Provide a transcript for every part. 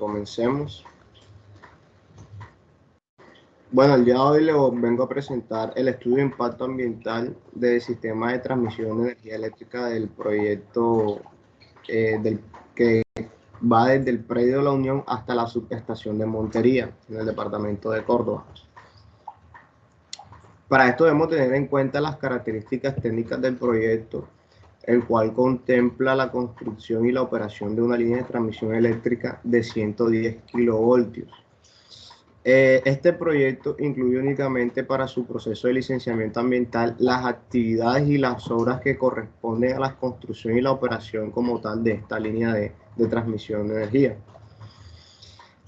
comencemos. Bueno, el día de hoy les vengo a presentar el estudio de impacto ambiental del sistema de transmisión de energía eléctrica del proyecto que va desde el predio de la Unión hasta la subestación de Montería, en el departamento de Córdoba. Para esto debemos tener en cuenta las características técnicas del proyecto, el cual contempla la construcción y la operación de una línea de transmisión eléctrica de 110 kilovoltios. Este proyecto incluye únicamente para su proceso de licenciamiento ambiental las actividades y las obras que corresponden a la construcción y la operación como tal de esta línea de transmisión de energía.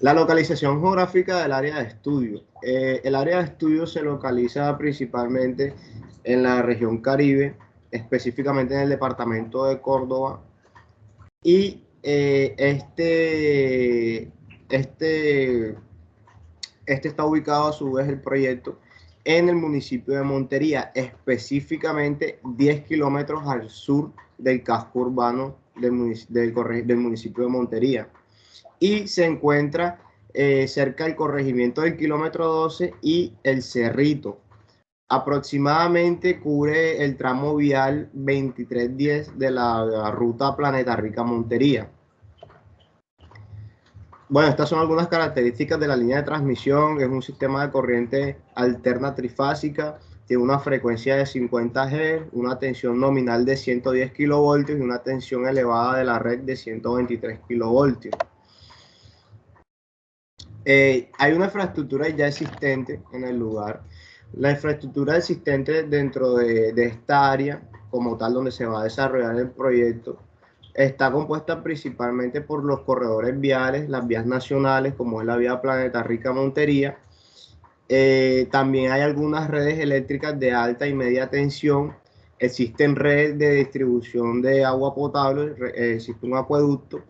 La localización geográfica del área de estudio. El área de estudio se localiza principalmente en la región Caribe, específicamente en el departamento de Córdoba, y este está ubicado a su vez el proyecto en el municipio de Montería, específicamente 10 kilómetros al sur del casco urbano del municipio de Montería, y se encuentra cerca del corregimiento del kilómetro 12 y el Cerrito. Aproximadamente cubre el tramo vial 2310 de la ruta Planeta Rica Montería. Bueno, estas son algunas características de la línea de transmisión. Es un sistema de corriente alterna trifásica, tiene una frecuencia de 50 Hz, una tensión nominal de 110 kilovoltios y una tensión elevada de la red de 123 kilovoltios. Hay una infraestructura ya existente en el lugar. La infraestructura existente dentro de esta área, como tal, donde se va a desarrollar el proyecto, está compuesta principalmente por los corredores viales, las vías nacionales, como es la vía Planeta Rica Montería. También hay algunas redes eléctricas de alta y media tensión. Existen redes de distribución de agua potable, existe un acueducto.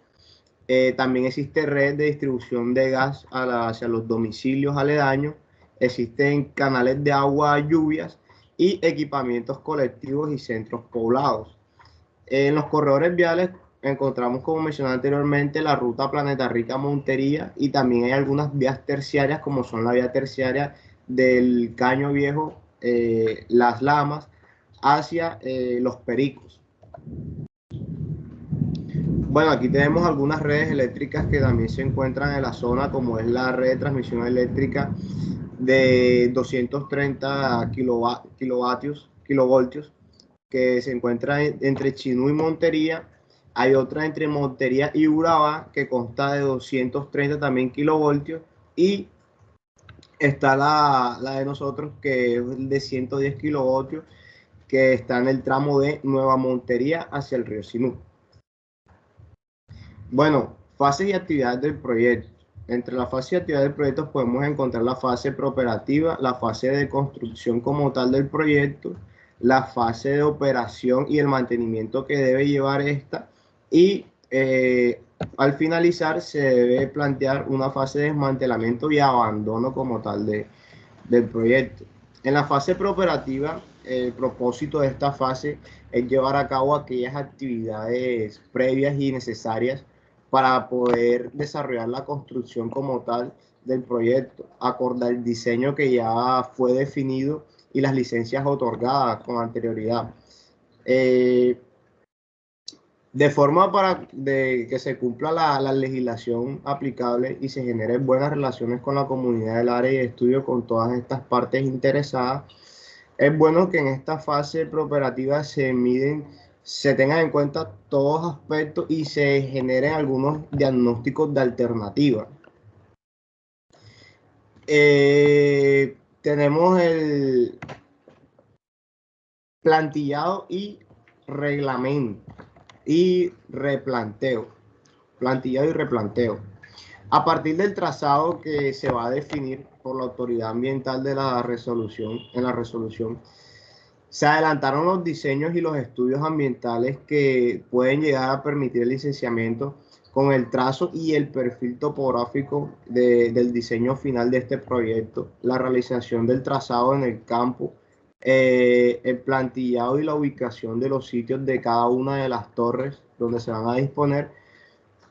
También existe red de distribución de gas hacia los domicilios aledaños. Existen canales de agua lluvias y equipamientos colectivos y centros poblados. En los corredores viales encontramos, como mencioné anteriormente, la ruta Planeta Rica Montería, y también hay algunas vías terciarias, como son la vía terciaria del Caño Viejo, Las Lamas, hacia Los Pericos. Bueno, aquí tenemos algunas redes eléctricas que también se encuentran en la zona, como es la red de transmisión eléctrica de 230 kilovoltios, que se encuentra entre Chinú y Montería. Hay otra entre Montería y Urabá, que consta de 230 también kilovoltios, y está la de nosotros, que es de 110 kilovoltios, que está en el tramo de Nueva Montería hacia el río Sinú. Bueno, fases y actividades del proyecto. Entre las fases y actividades del proyecto podemos encontrar la fase preoperativa, la fase de construcción como tal del proyecto, la fase de operación y el mantenimiento que debe llevar esta, y al finalizar se debe plantear una fase de desmantelamiento y abandono como tal del proyecto. En la fase preoperativa, el propósito de esta fase es llevar a cabo aquellas actividades previas y necesarias para poder desarrollar la construcción como tal del proyecto, acordar el diseño que ya fue definido y las licencias otorgadas con anterioridad. De forma que se cumpla la legislación aplicable y se generen buenas relaciones con la comunidad del área de estudio, con todas estas partes interesadas, es bueno que en esta fase preoperativa se tengan en cuenta todos aspectos y se generen algunos diagnósticos de alternativa. Tenemos el plantillado y reglamento y replanteo. Plantillado y replanteo. A partir del trazado que se va a definir por la autoridad ambiental de la resolución, se adelantaron los diseños y los estudios ambientales que pueden llegar a permitir el licenciamiento con el trazo y el perfil topográfico del diseño final de este proyecto, la realización del trazado en el campo, el plantillado y la ubicación de los sitios de cada una de las torres donde se van a disponer,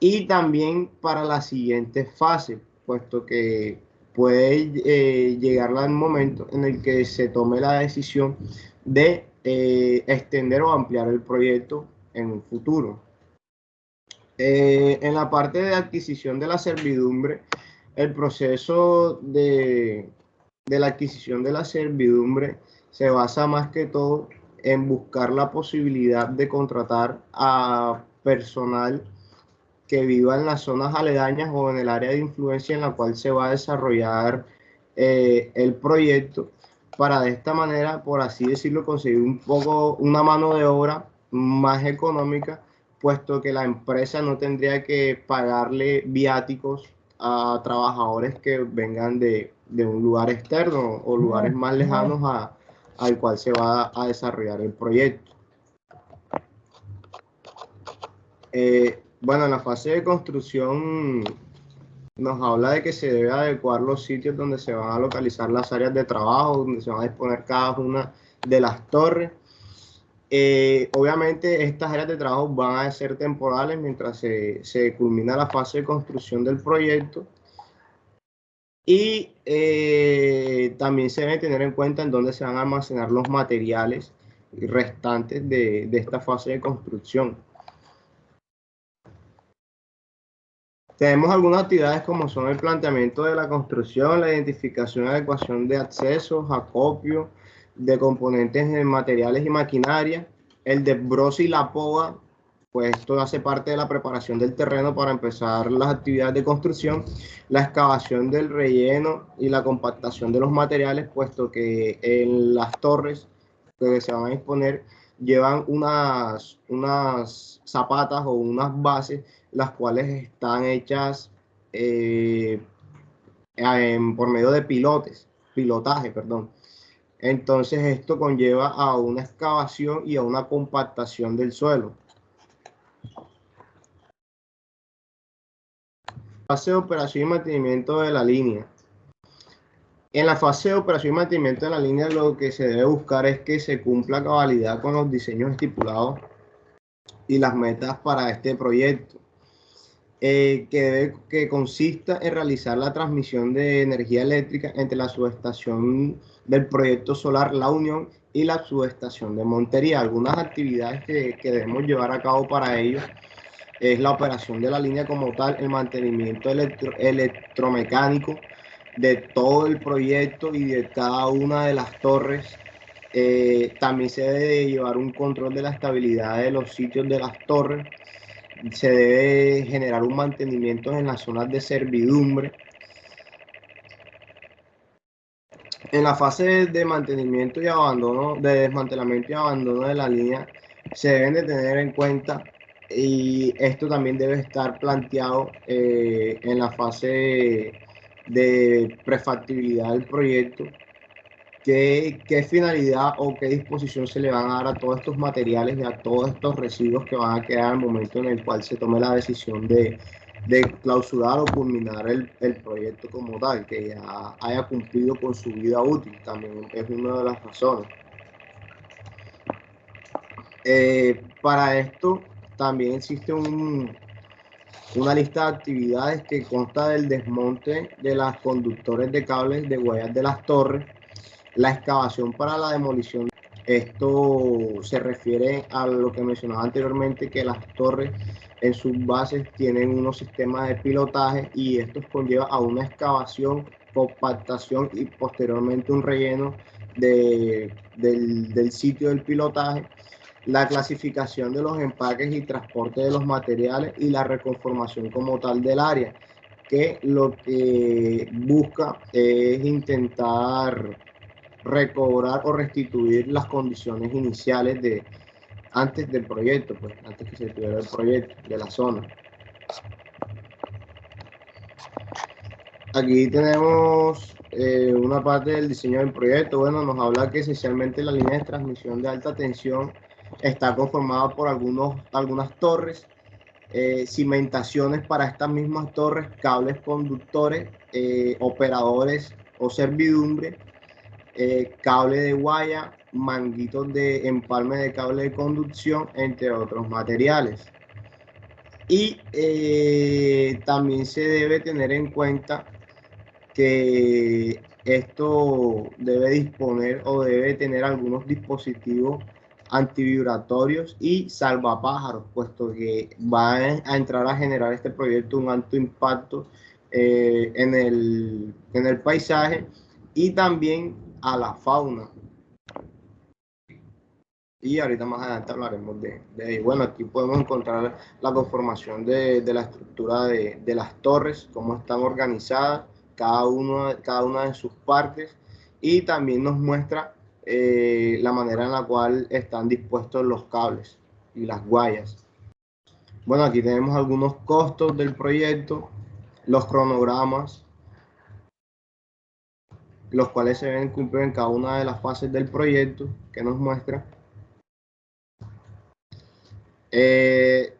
y también para la siguiente fase, puesto que puede llegar el momento en el que se tome la decisión de extender o ampliar el proyecto en un futuro. En la parte de adquisición de la servidumbre, el proceso de la adquisición de la servidumbre se basa más que todo en buscar la posibilidad de contratar a personal que viva en las zonas aledañas o en el área de influencia en la cual se va a desarrollar el proyecto, para de esta manera, por así decirlo, conseguir un poco una mano de obra más económica, puesto que la empresa no tendría que pagarle viáticos a trabajadores que vengan de un lugar externo o lugares más lejanos al cual se va a desarrollar el proyecto. Bueno, en la fase de construcción nos habla de que se debe adecuar los sitios donde se van a localizar las áreas de trabajo, donde se van a disponer cada una de las torres. Obviamente estas áreas de trabajo van a ser temporales mientras se culmina la fase de construcción del proyecto, y también se debe tener en cuenta en dónde se van a almacenar los materiales restantes de esta fase de construcción. Tenemos algunas actividades como son el planteamiento de la construcción, la identificación y adecuación de accesos, acopio de componentes en materiales y maquinaria, el desbroce y la poda, pues esto hace parte de la preparación del terreno para empezar las actividades de construcción, la excavación del relleno y la compactación de los materiales, puesto que en las torres que se van a disponer llevan unas zapatas o unas bases, las cuales están hechas por medio de pilotaje, perdón. Entonces esto conlleva a una excavación y a una compactación del suelo. Fase de operación y mantenimiento de la línea. En la fase de operación y mantenimiento de la línea, lo que se debe buscar es que se cumpla a cabalidad con los diseños estipulados y las metas para este proyecto. Que consista en realizar la transmisión de energía eléctrica entre la subestación del proyecto solar La Unión y la subestación de Montería. Algunas actividades que debemos llevar a cabo para ello es la operación de la línea como tal, el mantenimiento electromecánico de todo el proyecto y de cada una de las torres. También se debe llevar un control de la estabilidad de los sitios de las torres. Se debe generar un mantenimiento en las zonas de servidumbre. En la fase de mantenimiento y abandono, de desmantelamiento y abandono de la línea, se deben de tener en cuenta, y esto también debe estar planteado en la fase de prefactibilidad del proyecto, qué finalidad o qué disposición se le van a dar a todos estos materiales y a todos estos residuos que van a quedar al momento en el cual se tome la decisión de clausurar o culminar el proyecto como tal, que ya haya cumplido con su vida útil. También es una de las razones. Para esto también existe una lista de actividades que consta del desmonte de los conductores de cables de huellas de las torres, la excavación para la demolición. Esto se refiere a lo que mencionaba anteriormente, que las torres en sus bases tienen unos sistemas de pilotaje, y esto conlleva a una excavación, compactación y posteriormente un relleno del sitio del pilotaje, la clasificación de los empaques y transporte de los materiales y la reconformación como tal del área, que lo que busca es intentar recobrar o restituir las condiciones iniciales antes del proyecto, pues antes que se tuviera el proyecto de la zona. Aquí tenemos una parte del diseño del proyecto. Bueno, nos habla que esencialmente la línea de transmisión de alta tensión está conformada por algunas torres, cimentaciones para estas mismas torres, cables conductores, operadores o servidumbre, cable de guaya, manguitos de empalme de cable de conducción, entre otros materiales. Y también se debe tener en cuenta que esto debe disponer o debe tener algunos dispositivos antivibratorios y salvapájaros, puesto que va a entrar a generar este proyecto un alto impacto en el paisaje y también a la fauna. Y ahorita más adelante hablaremos de ello. Bueno, aquí podemos encontrar la conformación de la estructura de las torres, cómo están organizadas, cada una de sus partes, y también nos muestra la manera en la cual están dispuestos los cables y las guayas. Bueno, aquí tenemos algunos costos del proyecto, los cronogramas, los cuales se ven cumplir en cada una de las fases del proyecto, que nos muestra.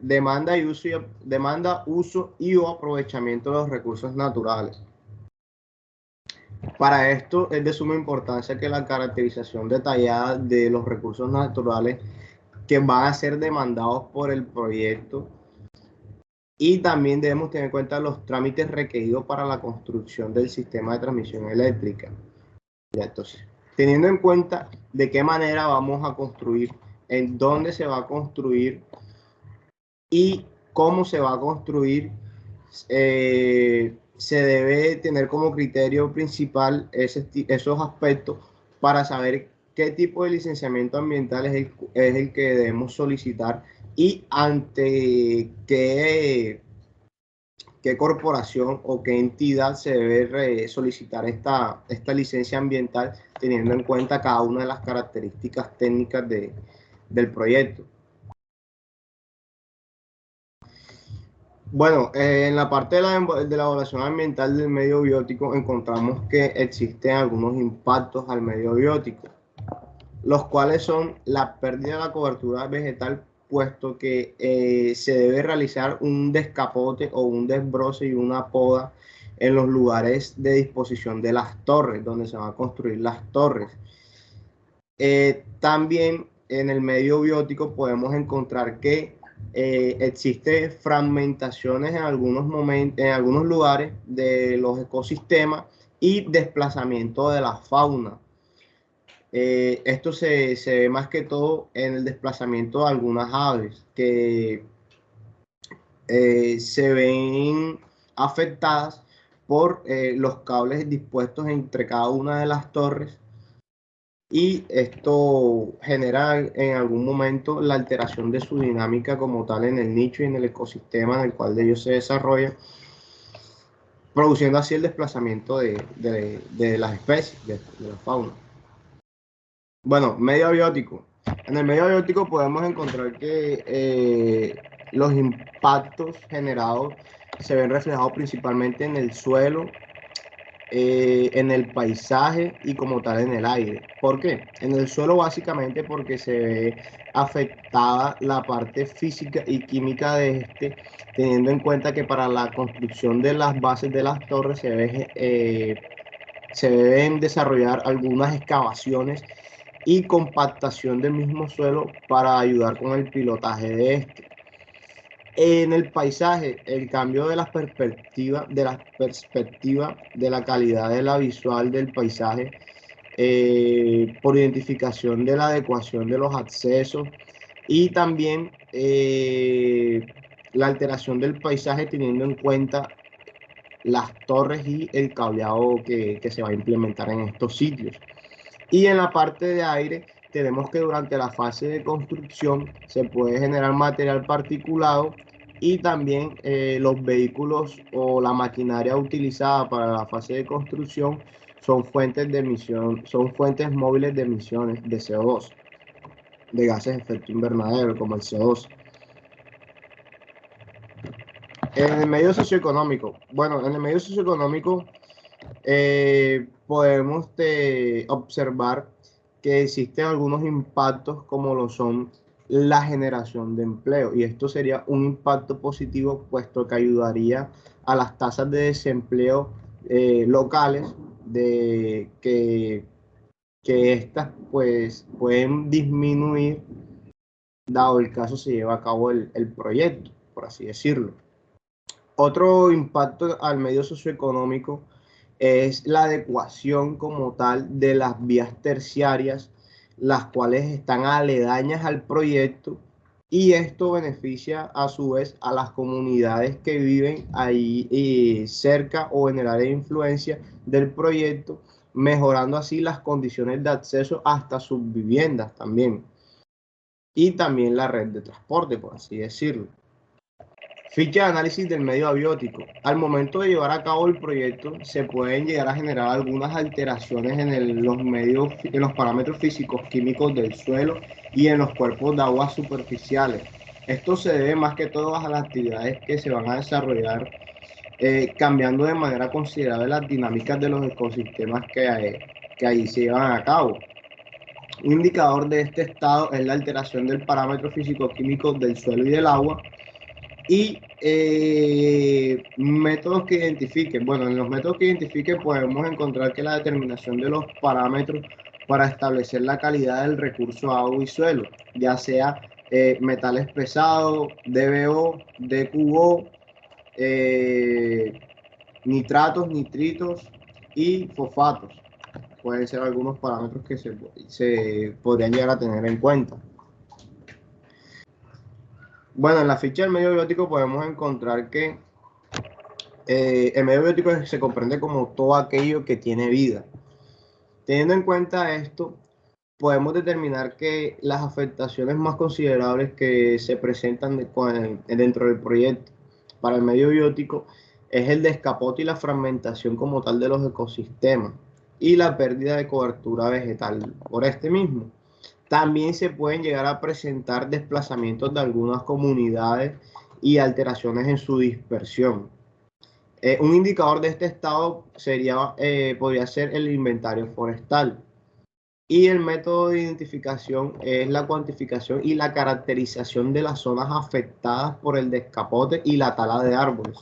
Demanda, uso y o aprovechamiento de los recursos naturales. Para esto es de suma importancia que la caracterización detallada de los recursos naturales que van a ser demandados por el proyecto, y también debemos tener en cuenta los trámites requeridos para la construcción del sistema de transmisión eléctrica. Ya, entonces, teniendo en cuenta de qué manera vamos a construir, en dónde se va a construir y cómo se va a construir, se debe tener como criterio principal esos aspectos para saber qué tipo de licenciamiento ambiental es el que debemos solicitar y ante qué corporación o qué entidad se debe solicitar esta licencia ambiental, teniendo en cuenta cada una de las características técnicas del proyecto. Bueno, en la parte de la evaluación ambiental del medio biótico encontramos que existen algunos impactos al medio biótico, los cuales son la pérdida de la cobertura vegetal, puesto que se debe realizar un descapote o un desbroce y una poda en los lugares de disposición de las torres, donde se van a construir las torres. También en el medio biótico podemos encontrar que existe fragmentaciones en algunos momentos, en algunos lugares de los ecosistemas y desplazamiento de la fauna. Esto se ve más que todo en el desplazamiento de algunas aves que se ven afectadas por los cables dispuestos entre cada una de las torres, y esto genera en algún momento la alteración de su dinámica como tal en el nicho y en el ecosistema en el cual de ellos se desarrolla, produciendo así el desplazamiento de las especies, de la fauna. Bueno, medio abiótico. En el medio abiótico podemos encontrar que los impactos generados se ven reflejados principalmente en el suelo, en el paisaje y como tal en el aire. ¿Por qué? En el suelo básicamente porque se ve afectada la parte física y química de este, teniendo en cuenta que para la construcción de las bases de las torres se deben desarrollar algunas excavaciones y compactación del mismo suelo para ayudar con el pilotaje de este. En el paisaje, el cambio de la perspectiva, de la calidad de la visual del paisaje, por identificación de la adecuación de los accesos, y también la alteración del paisaje teniendo en cuenta las torres y el cableado que se va a implementar en estos sitios. Y en la parte de aire, tenemos que durante la fase de construcción se puede generar material particulado, y también los vehículos o la maquinaria utilizada para la fase de construcción son fuentes de emisión, son fuentes móviles de emisiones de CO2, de gases de efecto invernadero como el CO2. En el medio socioeconómico, bueno, en el medio socioeconómico podemos observar que existen algunos impactos como lo son la generación de empleo, y esto sería un impacto positivo puesto que ayudaría a las tasas de desempleo locales, de que estas pues pueden disminuir dado el caso se lleva a cabo el proyecto. por así decirlo. Otro impacto al medio socioeconómico es la adecuación como tal de las vías terciarias, las cuales están aledañas al proyecto, y esto beneficia a su vez a las comunidades que viven ahí cerca o en el área de influencia del proyecto, mejorando así las condiciones de acceso hasta sus viviendas también, y también la red de transporte, por así decirlo. Ficha de análisis del medio abiótico. Al momento de llevar a cabo el proyecto, se pueden llegar a generar algunas alteraciones en los parámetros físicos químicos del suelo y en los cuerpos de agua superficiales. Esto se debe más que todo a las actividades que se van a desarrollar, cambiando de manera considerable las dinámicas de los ecosistemas que ahí se llevan a cabo. Un indicador de este estado es la alteración del parámetro físico-químico del suelo y del agua. Y métodos que identifiquen. Bueno, en los métodos que identifiquen podemos encontrar que la determinación de los parámetros para establecer la calidad del recurso agua y suelo, ya sea metales pesados, DBO, DQO, nitratos, nitritos y fosfatos. Pueden ser algunos parámetros que se podrían llegar a tener en cuenta. Bueno, en la ficha del medio biótico podemos encontrar que el medio biótico se comprende como todo aquello que tiene vida. Teniendo en cuenta esto, podemos determinar que las afectaciones más considerables que se presentan dentro del proyecto para el medio biótico es el descapote y la fragmentación como tal de los ecosistemas y la pérdida de cobertura vegetal por este mismo. También se pueden llegar a presentar desplazamientos de algunas comunidades y alteraciones en su dispersión. Un indicador de este estado podría ser el inventario forestal. Y el método de identificación es la cuantificación y la caracterización de las zonas afectadas por el descapote y la tala de árboles.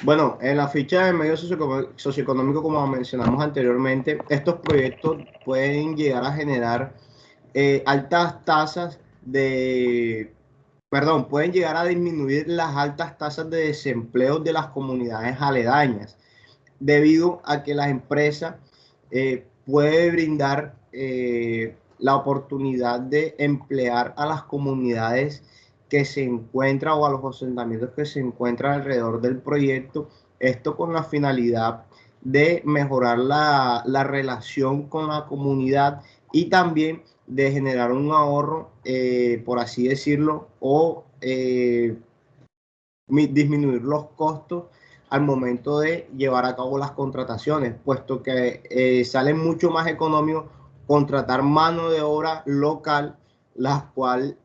Bueno, en la ficha de medio socioeconómico, como mencionamos anteriormente, estos proyectos pueden llegar a generar altas tasas de... Perdón, pueden llegar a disminuir las altas tasas de desempleo de las comunidades aledañas, debido a que la empresa puede brindar la oportunidad de emplear a las comunidades que se encuentran o a los asentamientos que se encuentran alrededor del proyecto, esto con la finalidad de mejorar la relación con la comunidad y también de generar un ahorro, por así decirlo, o disminuir los costos al momento de llevar a cabo las contrataciones, puesto que sale mucho más económico contratar mano de obra local, la cual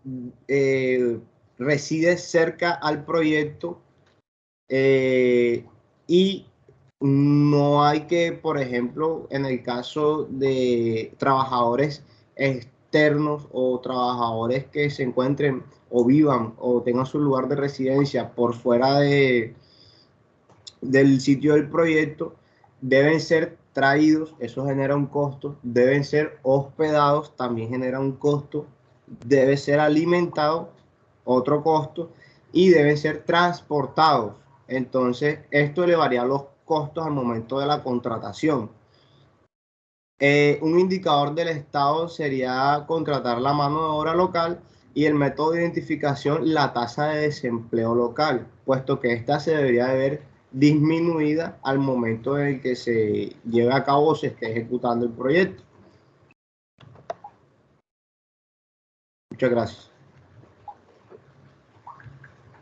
reside cerca al proyecto, y no hay que, por ejemplo, en el caso de trabajadores externos o trabajadores que se encuentren o vivan o tengan su lugar de residencia por fuera del sitio del proyecto, deben ser traídos, eso genera un costo, deben ser hospedados, también genera un costo, debe ser alimentado, otro costo, y deben ser transportados. Entonces, esto elevaría los costos al momento de la contratación. Un indicador del estado sería contratar la mano de obra local y el método de identificación, la tasa de desempleo local, puesto que esta se debería de ver disminuida al momento en el que se lleve a cabo o se esté ejecutando el proyecto. Muchas gracias.